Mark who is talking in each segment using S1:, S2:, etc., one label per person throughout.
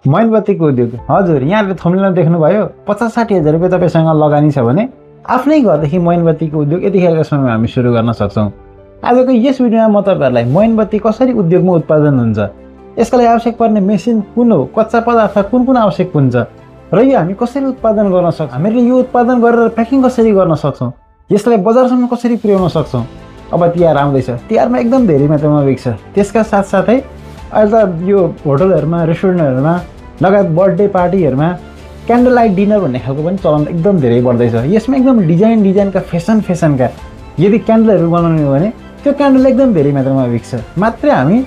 S1: मैनबत्तीको उद्योग हजुर यहाँले थम्बनेलमा देख्नुभयो 50-60 हजार रुपियाँ तपाईँसँग लगानी छ भने आफ्नै घरदेखि मैनबत्तीको उद्योग यतिखेरको समयमा हामी सुरु गर्न सक्छौँ। आजको यस भिडियोमा म तपाईँहरूलाई मैनबत्ती कसरी उद्योगमा उत्पादन हुन्छ, यसका लागि आवश्यक पर्ने मेसिन कुन हो, कच्चा पदार्थ कुन कुन आवश्यक हुन्छ र यो हामी कसरी उत्पादन गर्न सक्छौँ, हामीले यो उत्पादन गरेर प्याकिङ कसरी गर्न सक्छौँ, यसलाई बजारसम्म कसरी पुर्याउन सक्छौँ। अब तिहार आउँदैछ, तिहारमा एकदम धेरै मात्रामा बिक्छ। त्यसका साथसाथै अहिले त यो होटलहरूमा रेस्टुरेन्टहरूमा लगायत बर्थडे पार्टीहरूमा क्यान्डल लाइट डिनर भन्ने खालको पनि चलन एकदम धेरै बढ्दैछ। यसमा एकदम डिजाइनका फेसनका यदि क्यान्डलहरू बनाउने हो भने त्यो क्यान्डल एकदम धेरै मात्रामा बिक्छ। मात्रै हामी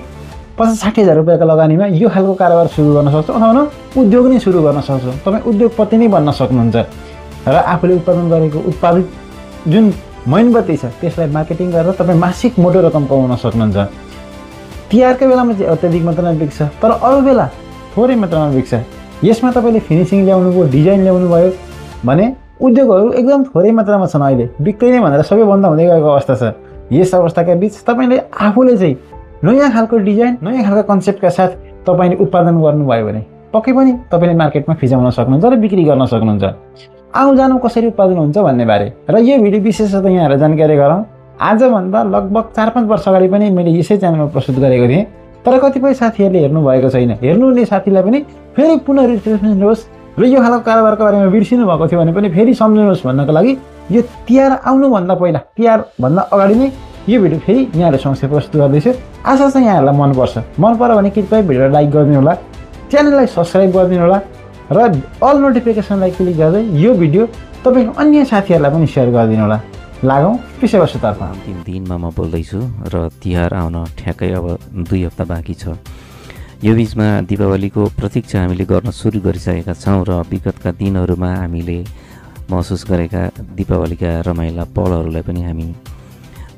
S1: 50-60 हजार रुपियाँको लगानीमा यो खालको कारोबार सुरु गर्न सक्छौँ अथवा उद्योग नै सुरु गर्न सक्छौँ। तपाईँ उद्योगपति नै बन्न सक्नुहुन्छ र आफूले उत्पादन गरेको उत्पादित जुन मैनबत्ती छ त्यसलाई मार्केटिङ गरेर तपाईँ मासिक मोटो रकम कमाउन सक्नुहुन्छ। तिहारको बेलामा चाहिँ अत्याधिक मात्रामा बिक्छ, तर अरू बेला थोरै मात्रामा बिक्छ। यसमा तपाईँले फिनिसिङ ल्याउनु भयो, डिजाइन ल्याउनु भयो भने उद्योगहरू एकदम थोरै मात्रामा छन्। अहिले बिक्दैन भनेर सबै बन्द हुँदै गएको अवस्था छ। यस अवस्थाका बिच तपाईँले आफूले चाहिँ नयाँ खालको डिजाइन, नयाँ खालको कन्सेप्टका साथ तपाईँले उत्पादन गर्नुभयो भने पक्कै पनि तपाईँले मार्केटमा फिजाउन सक्नुहुन्छ र बिक्री गर्न सक्नुहुन्छ। आउँ जानु कसरी उत्पादन हुन्छ भन्ने बारे र यो भिडियो विशेषतः यहाँहरूलाई जानकारी गराउँ। आजभन्दा लगभग 4-5 वर्ष अगाडि पनि मैले यसै च्यानलमा प्रस्तुत गरेको थिएँ, तर कतिपय साथीहरूले हेर्नुभएको छैन। हेर्नुहुने साथीलाई पनि फेरि पुनः रिफ्रेसमेन्ट होस् र यो खालको कारोबारको बारेमा बिर्सिनु भएको थियो भने पनि फेरि सम्झनुहोस् भन्नको लागि यो तिहार आउनुभन्दा पहिला, तिहारभन्दा अगाडि नै यो भिडियो फेरि यहाँहरू समक्ष प्रस्तुत गर्दैछु। आशा छ यहाँहरूलाई मनपर्छ। मन पर्यो भने कृपया भिडियोलाई लाइक गरिदिनु होला, च्यानललाई सब्सक्राइब गरिदिनु होला र अल नोटिफिकेसनलाई क्लिक गर्दै यो भिडियो तपाईँको अन्य साथीहरूलाई पनि सेयर गरिदिनु होला। लागौँ विषयवस्तुतर्फ।
S2: अन्तिम दिनमा म बोल्दैछु र तिहार आउन ठ्याक्कै अब 2 हप्ता बाँकी छ। यो बिचमा दीपावलीको प्रतीक्षा हामीले गर्न सुरु गरिसकेका छौँ र विगतका दिनहरूमा हामीले महसुस गरेका दीपावलीका रमाइला पलहरूलाई पनि हामी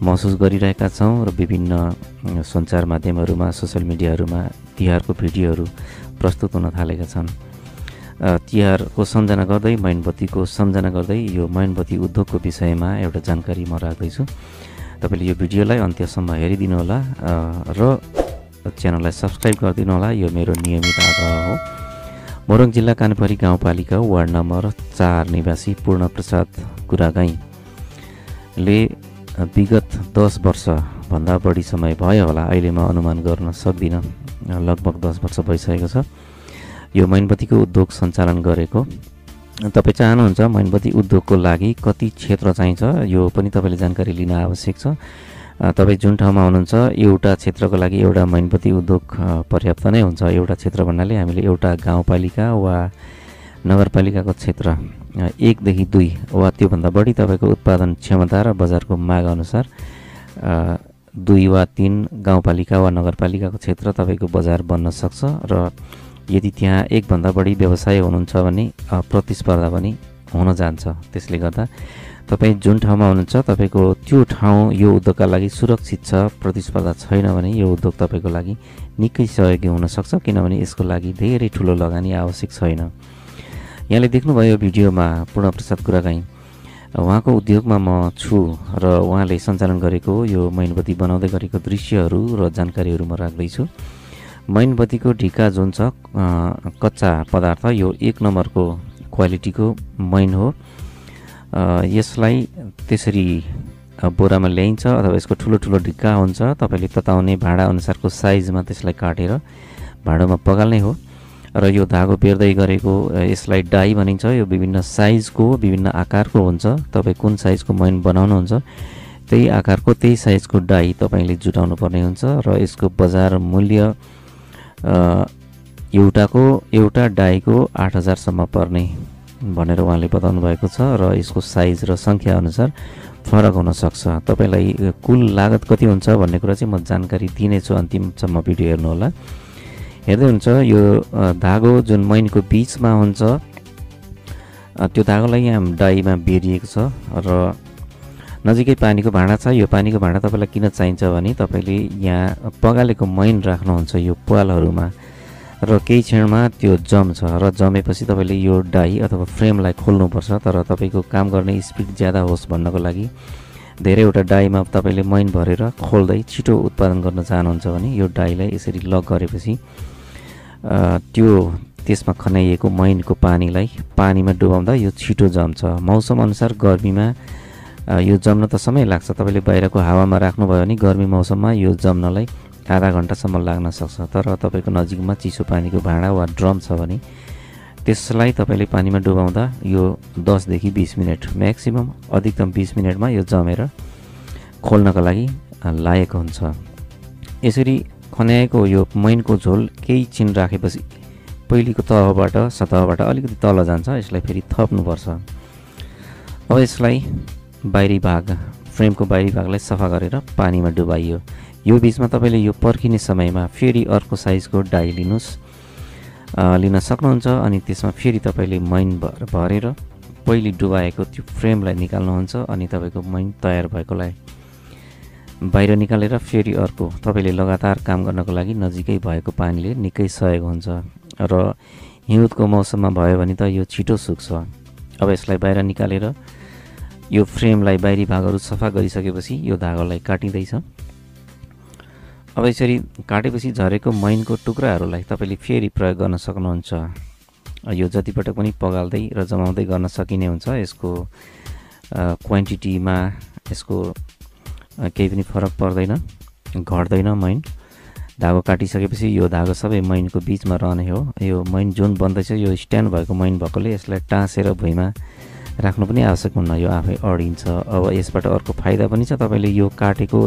S2: महसुस गरिरहेका छौँ र विभिन्न सञ्चार माध्यमहरूमा, सोसियल मिडियाहरूमा तिहारको भिडियोहरू प्रस्तुत हुन थालेका छन्। तिहारको सम्झना गर्दै, मैनबत्तीको सम्झना गर्दै यो मैनबत्ती उद्योगको विषयमा एउटा जानकारी म राख्दैछु। तपाईँले यो भिडियोलाई अन्त्यसम्म हेरिदिनु होला र च्यानललाई सब्सक्राइब गरिदिनु होला। यो मेरो नियमित आग्रह हो। मोरङ जिल्ला कानपरी गाउँपालिका वार्ड नम्बर 4 निवासी पूर्णप्रसाद गुरागाईले विगत 10 वर्षभन्दा बढी समय भयो होला, अहिले म अनुमान गर्न सक्दिनँ, लगभग 10 वर्ष भइसकेको छ यो मैनबत्तीको उद्योग सञ्चालन गरेको। तपाईँ चाहनुहुन्छ मैनबत्ती उद्योगको लागि कति क्षेत्र चाहिन्छ यो पनि तपाईँले जानकारी लिन आवश्यक छ। तपाईँ जुन ठाउँमा हुनुहुन्छ एउटा क्षेत्रको लागि एउटा मैनबत्ती उद्योग पर्याप्त नै हुन्छ। एउटा क्षेत्र भन्नाले हामीले एउटा गाउँपालिका वा नगरपालिकाको क्षेत्र 1 देखि 2 वा त्योभन्दा बढी तपाईँको उत्पादन क्षमता र बजारको माग अनुसार 2 वा 3 गाउँपालिका वा नगरपालिकाको क्षेत्र तपाईँको बजार बन्न सक्छ र यदि त्यहाँ 1 भन्दा बढी व्यवसाय हुनुहुन्छ भने प्रतिस्पर्धा पनि हुन जान्छ। त्यसले गर्दा तपाईँ जुन ठाउँमा हुनुहुन्छ तपाईँको त्यो ठाउँ यो उद्योगका लागि सुरक्षित छ, प्रतिस्पर्धा छैन भने यो उद्योग तपाईँको लागि निकै सहयोगी हुनसक्छ, किनभने यसको लागि धेरै ठुलो लगानी आवश्यक छैन। यहाँले देख्नुभयो भिडियोमा पूर्णप्रसाद गुरागाई, उहाँको उद्योगमा म छु र उहाँले सञ्चालन गरेको यो मैनबत्ती बनाउँदै गरेको दृश्यहरू र जानकारीहरू म राख्दैछु। मैनबत्तीको ढिका जुन छ कच्चा पदार्थ, यो 1 नम्बरको क्वालिटीको मैन हो। यसलाई त्यसरी बोरामा ल्याइन्छ अथवा यसको ठुलो ठुलो ढिक्का हुन्छ। तपाईँले तताउने भाँडा अनुसारको साइजमा त्यसलाई काटेर भाँडोमा पगाल्ने हो र यो धागो बेर्दै गरेको यसलाई डाई भनिन्छ। यो विभिन्न साइजको, विभिन्न आकारको हुन्छ। तपाईँ कुन साइजको मैन बनाउनुहुन्छ त्यही आकारको, त्यही साइजको डाई तपाईँले जुटाउनु पर्ने हुन्छ र यसको बजार मूल्य एउटा डाईको 8,000 सम्म पर्ने भनेर उहाँले बताउनु भएको छ र यसको साइज र सङ्ख्या अनुसार फरक हुन सक्छ। तपाईँलाई कुल लागत कति हुन्छ भन्ने कुरा चाहिँ म जानकारी दिनेछु, अन्तिमसम्म भिडियो हेर्नु होला। हेर्दै हुन्छ यो धागो जुन मैनको बिचमा हुन्छ त्यो धागोलाई यहाँ डाईमा बेरिएको छ र नजिकै पानीको भाँडा छ। यो पानीको भाँडा तपाईँलाई किन चाहिन्छ भने तपाईँले यहाँ पगालेको मैन राख्नुहुन्छ यो प्वालहरूमा र केही क्षणमा त्यो जम्छ र जमेपछि तपाईँले यो डाई अथवा फ्रेमलाई खोल्नुपर्छ। तर तपाईँको काम गर्ने स्पिड ज्यादा होस् भन्नको लागि धेरैवटा डाईमा तपाईँले मैन भरेर खोल्दै छिटो उत्पादन गर्न चाहनुहुन्छ भने यो डाईलाई यसरी लक गरेपछि त्यो त्यसमा खनाइएको मैनको पानीलाई पानीमा डुबाउँदा यो छिटो जम्छ। मौसम अनुसार गर्मीमा यो जम्न त समय लाग्छ। तपाईँले बाहिरको हावामा राख्नुभयो भने गर्मी मौसममा यो जम्नलाई आधा घन्टासम्म लाग्न सक्छ। तर तपाईँको नजिकमा चिसो पानीको भाँडा वा ड्रम छ भने त्यसलाई तपाईँले पानीमा डुबाउँदा यो 10 देखि 20 मिनट म्याक्सिमम अधिकतम 20 मिनटमा यो जमेर खोल्नको लागि लायक हुन्छ। यसरी खन्याएको यो मैनको झोल केही छिन राखेपछि पहिलेको सतहबाट अलिकति तल जान्छ। यसलाई फेरि थप्नुपर्छ। अब यसलाई बाहिरी भाग फ्रेमको बाहिरी भागलाई सफा गरेर पानीमा डुबाइयो। यो बिचमा तपाईँले यो पर्खिने समयमा फेरि अर्को साइजको डाई लिन सक्नुहुन्छ अनि त्यसमा फेरि तपाईँले मैन भरेर पहिले डुबाएको त्यो फ्रेमलाई निकाल्नुहुन्छ अनि तपाईँको मैन तयार भएकोलाई बाहिर निकालेर फेरि अर्को तपाईँले लगातार काम गर्नको लागि नजिकै भएको पानीले निकै सहयोग हुन्छ। र हिउँदको मौसममा भयो भने त यो छिटो सुक्छ। अब यसलाई बाहिर निकालेर यो फ्रेमलाई बाहिरी भागहरू सफा गरिसकेपछि यो धागोलाई काटिँदैछ। अब यसरी काटेपछि झरेको मैनको टुक्राहरूलाई तपाईँले फेरि प्रयोग गर्न सक्नुहुन्छ। यो जतिपटक पनि पगाल्दै र जमाउँदै गर्न सकिने हुन्छ। यसको क्वान्टिटीमा यसको केही पनि फरक पर्दैन, घट्दैन मैन। धागो काटिसकेपछि यो धागो सबै मैनको बिचमा रहने हो। यो मैन जुन बन्दैछ यो स्ट्यान्ड भएको मैन भएकोले यसलाई टाँसेर भुइँमा राख्नु पनि आवश्यक हुन्न, यो आफै अडिन्छ। अब यसबाट अर्को फाइदा पनि छ, तपाईँले यो काटेको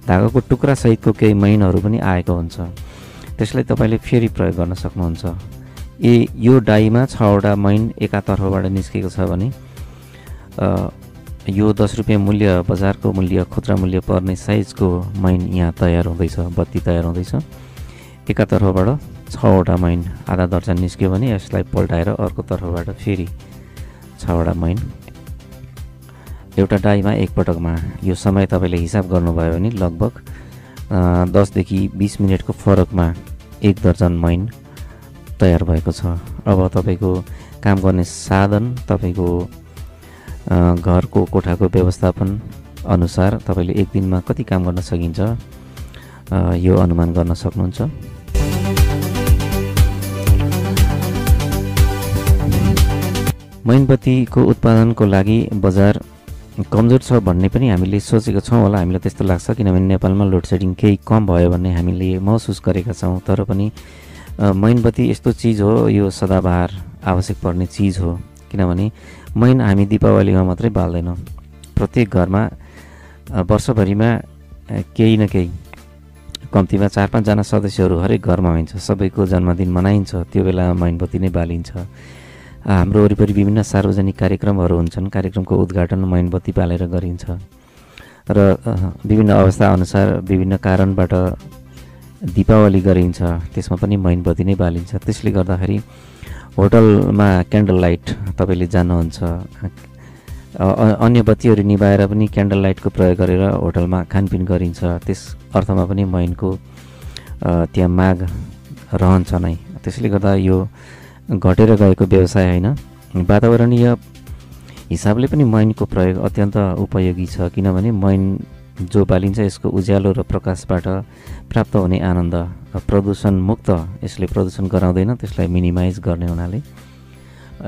S2: धागोको टुक्रा सहितको केही मैनहरू पनि आएको हुन्छ, त्यसलाई तपाईँले फेरि प्रयोग गर्न सक्नुहुन्छ। यो डाईमा 6वटा मैन एकातर्फबाट निस्केको छ भने यो 10 रुपियाँ मूल्य बजारको मूल्य खुद्रा मूल्य पर्ने साइजको मैन यहाँ तयार हुँदैछ, बत्ती तयार हुँदैछ। एकातर्फबाट 6वटा मैन आधा दर्जन निस्क्यो भने यसलाई पल्टाएर अर्को तर्फबाट फेरि 6वटा मैन एउटा डाईमा एकपटकमा। यो समय तपाईँले हिसाब गर्नुभयो भने लगभग 10 देखि 20 मिनटको फरकमा 1 दर्जन मैन तयार भएको छ। अब तपाईँको काम गर्ने साधन तपाईँको घरको कोठाको व्यवस्थापन अनुसार तपाईँले एक दिनमा कति काम गर्न सकिन्छ यो अनुमान गर्न सक्नुहुन्छ। मैनबत्तीको उत्पादनको लागि बजार कमजोर छ भन्ने पनि हामीले सोचेको छौँ होला, हामीलाई त्यस्तो लाग्छ। किनभने नेपालमा लोड सेडिङ केही कम भयो भन्ने हामीले महसुस गरेका छौँ। तर पनि मैनबत्ती यस्तो चिज हो, यो सदाबहार आवश्यक पर्ने चिज हो। किनभने मैन हामी दीपावलीमा मात्रै बाल्दैनौँ, प्रत्येक घरमा वर्षभरिमा केही न केही कम्तीमा 4-5 जना सदस्यहरू हरेक घरमा हुन्छ, सबैको जन्मदिन मनाइन्छ, त्यो बेला मैनबत्ती नै बालिन्छ। हाम्रो वरिपरि विभिन्न सार्वजनिक कार्यक्रमहरू हुन्छन्, कार्यक्रमको उद्घाटन मैनबत्ती बालेर गरिन्छ र विभिन्न अवस्था अनुसार विभिन्न कारणबाट दीपावली गरिन्छ, त्यसमा पनि मैनबत्ती नै बालिन्छ। त्यसले गर्दाखेरि होटलमा क्यान्डल लाइट तपाईँले जान्नुहुन्छ, अन्य बत्तीहरू निभाएर पनि क्यान्डल लाइटको प्रयोग गरेर होटलमा खानपिन गरिन्छ। त्यस अर्थमा पनि मैनको त्यहाँ माग रहन्छ नै। त्यसले गर्दा यो घटेर गएको व्यवसाय होइन, वातावरणीय हिसाबले पनि मैनको प्रयोग अत्यन्त उपयोगी छ। किनभने मैन जो बालिन्छ यसको उज्यालो र प्रकाशबाट प्राप्त हुने आनन्द प्रदूषण मुक्त, यसले प्रदूषण गराउँदैन, त्यसलाई मिनिमाइज गर्ने हुनाले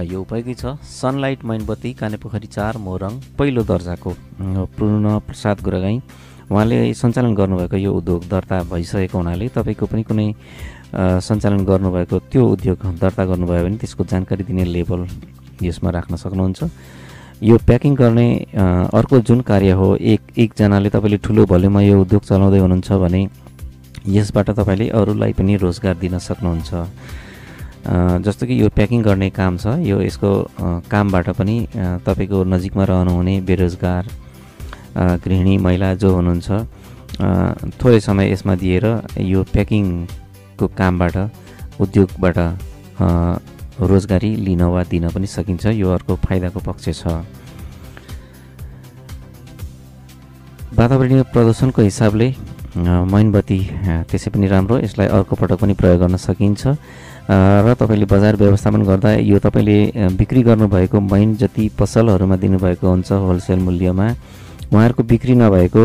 S2: यो उपयोगी छ। सनलाइट मैनबत्ती कानेपोखरी 4 मोरङ पहिलो दर्जाको पूर्ण प्रसाद गुरुगाई उहाँले सञ्चालन गर्नुभएको यो उद्योग दर्ता भइसकेको हुनाले तपाईँको पनि कुनै सञ्चालन गर्नुभएको त्यो उद्योग दर्ता गर्नुभयो भने त्यसको जानकारी दिने लेबल यसमा राख्न सक्नुहुन्छ। यो प्याकिङ गर्ने अर्को जुन कार्य हो, एकजनाले तपाईँले ठुलो भोल्युममा यो उद्योग चलाउँदै हुनुहुन्छ भने यसबाट तपाईँले अरूलाई पनि रोजगार दिन सक्नुहुन्छ। जस्तो कि यो प्याकिङ गर्ने काम छ, यो यसको कामबाट पनि तपाईँको नजिकमा रहनुहुने बेरोजगार गृहिणी महिला जो हुनुहुन्छ थोरै समय यसमा दिएर यो प्याकिङको कामबाट उद्योगबाट रोजगारी लिन वा दिन पनि सकिन्छ। यो अर्को फाइदाको पक्ष छ। वातावरणीय प्रदूषणको हिसाबले मैनबत्ती त्यसै पनि राम्रो, यसलाई अर्को पटक पनि प्रयोग गर्न सकिन्छ र तपाईँले बजार व्यवस्थापन गर्दा यो तपाईँले बिक्री गर्नुभएको मैन जति पसलहरूमा दिनुभएको हुन्छ होलसेल मूल्यमा, उहाँहरूको बिक्री नभएको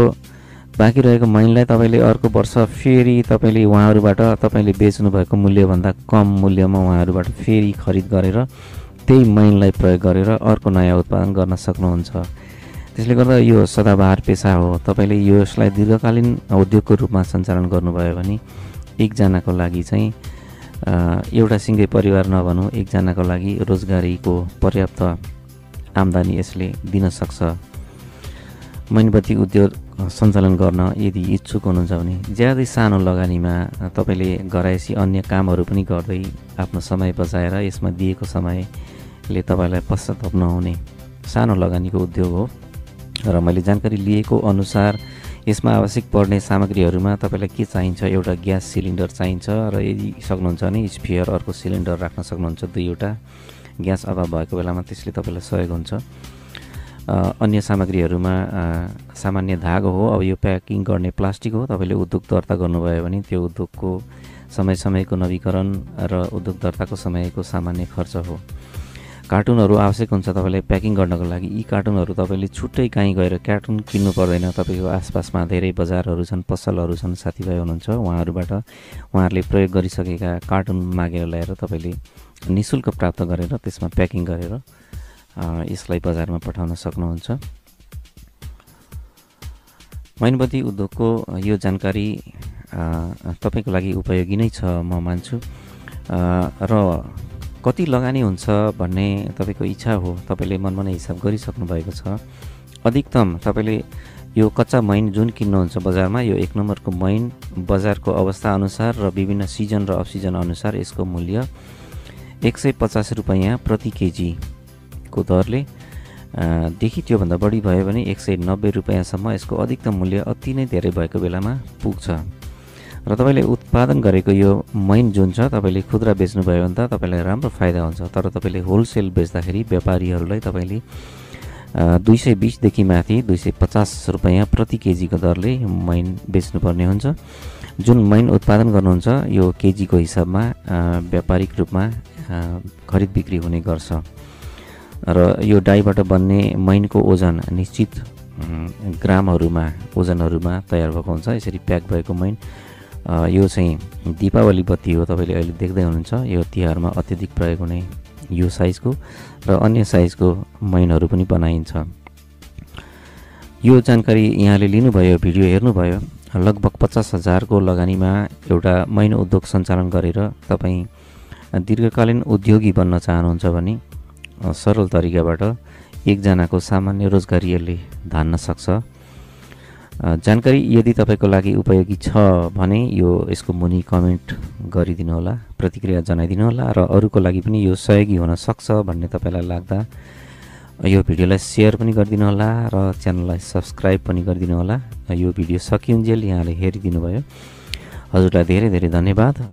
S2: बाँकी रहेको मैनलाई तपाईँले अर्को वर्ष फेरि तपाईँले उहाँहरूबाट तपाईँले बेच्नुभएको मूल्यभन्दा कम मूल्यमा उहाँहरूबाट फेरि खरिद गरेर त्यही मैनलाई प्रयोग गरेर अर्को नयाँ उत्पादन गर्न सक्नुहुन्छ। त्यसले गर्दा यो सदाबहार पेसा हो। तपाईँले यसलाई दीर्घकालीन उद्योगको रूपमा सञ्चालन गर्नुभयो भने एकजनाको लागि चाहिँ एउटा सिङ्गै परिवार नभनौँ, एकजनाको लागि रोजगारीको पर्याप्त आम्दानी यसले दिन सक्छ। मैनबत्ती उद्योग सञ्चालन गर्न यदि इच्छुक हुनुहुन्छ भने ज्यादै सानो लगानीमा तपाईँले घरायसी अन्य कामहरू पनि गर्दै आफ्नो समय बचाएर यसमा दिएको समयले तपाईँलाई पश्चाताप नहुने सानो लगानीको उद्योग हो। र मैले जानकारी लिएको अनुसार यसमा आवश्यक पर्ने सामग्रीहरूमा तपाईँलाई के चाहिन्छ, एउटा ग्यास सिलिन्डर चाहिन्छ र यदि सक्नुहुन्छ भने स्पेयर अर्को सिलिन्डर राख्न सक्नुहुन्छ। 2वटा ग्यास अभाव भएको बेलामा त्यसले तपाईँलाई सहयोग हुन्छ। अन्य सामग्रीहरूमा सामान्य धागो हो। अब यो प्याकिङ गर्ने प्लास्टिक हो। तपाईँले उद्योग दर्ता गर्नुभयो भने त्यो उद्योगको समयको नवीकरण र उद्योग दर्ताको समयको सामान्य खर्च हो। कार्टुनहरू आवश्यक हुन्छ तपाईँलाई प्याकिङ गर्नको लागि। यी कार्टुनहरू तपाईँले छुट्टै कहीँ गएर कार्टुन किन्नु पर्दैन। तपाईँको आसपासमा धेरै बजारहरू छन्, पसलहरू छन्, साथीभाइ हुनुहुन्छ, उहाँहरूले प्रयोग गरिसकेका कार्टुन मागेर ल्याएर तपाईँले निःशुल्क प्राप्त गरेर त्यसमा प्याकिङ गरेर यसलाई बजारमा पठाउन सक्नुहुन्छ। मैनबत्ती उद्योगको यो जानकारी तपाईँको लागि उपयोगी नै छ म मान्छु। र कति लगानी हुन्छ भन्ने तपाईँको इच्छा हो। तपाईँले मनमा नै हिसाब गरिसक्नु भएको छ। अधिकतम तपाईँले यो कच्चा मैन जुन किन्नुहुन्छ बजारमा, यो 1 नम्बरको मैन बजारको अवस्था अनुसार र विभिन्न सिजन र अफ सिजन अनुसार यसको मूल्य 150 रुपैयाँ प्रति केजी को दरले देखि त्योभन्दा बढी भयो भने 190 रुपैयाँसम्म यसको अधिकतम मूल्य अति नै धेरै भएको बेलामा पुग्छ। र तपाईँले उत्पादन गरेको यो मैन जुन छ तपाईँले खुद्रा बेच्नुभयो भने त तपाईँलाई राम्रो फाइदा हुन्छ। तर तपाईँले होलसेल बेच्दाखेरि व्यापारीहरूलाई तपाईँले 220 देखि माथि 250 रुपैयाँ प्रति केजीको दरले मैन बेच्नुपर्ने हुन्छ। जुन मैन उत्पादन गर्नुहुन्छ यो केजीको हिसाबमा व्यापारिक रूपमा खरिद बिक्री हुने गर्छ। र यो डाइबाट बन्ने मैनको ओजन निश्चित ग्रामहरूमा ओजनहरूमा तयार भएको हुन्छ। यसरी प्याक भएको मैन यो चाहिँ दीपावली बत्ती हो। तपाईँले अहिले देख्दै हुनुहुन्छ यो तिहारमा अत्यधिक प्रयोग हुने यो साइजको र अन्य साइजको मैनहरू पनि बनाइन्छ। यो जानकारी यहाँले लिनुभयो, भिडियो हेर्नुभयो। लगभग 50,000 को लगानीमा एउटा मैन उद्योग सञ्चालन गरेर तपाईँ दीर्घकालीन उद्योगी बन्न चाहनुहुन्छ भने सरल तरिकाबाट एकजनाको सामान्य रोजगारी यसले धान्न सक्छ। जानकारी यदि तपाईँको लागि उपयोगी छ भने यसको मुनि कमेन्ट गरिदिनु होला, प्रतिक्रिया जनाइदिनु होला। र अरूको लागि पनि यो सहयोगी हुन सक्छ भन्ने तपाईँलाई लाग्दा यो भिडियोलाई सेयर पनि गरिदिनु होला र च्यानललाई सब्सक्राइब पनि गरिदिनु होला। यो भिडियो सकिउन्जेल यहाँले हेरिदिनु भयो। हजुरलाई धेरै धेरै धन्यवाद।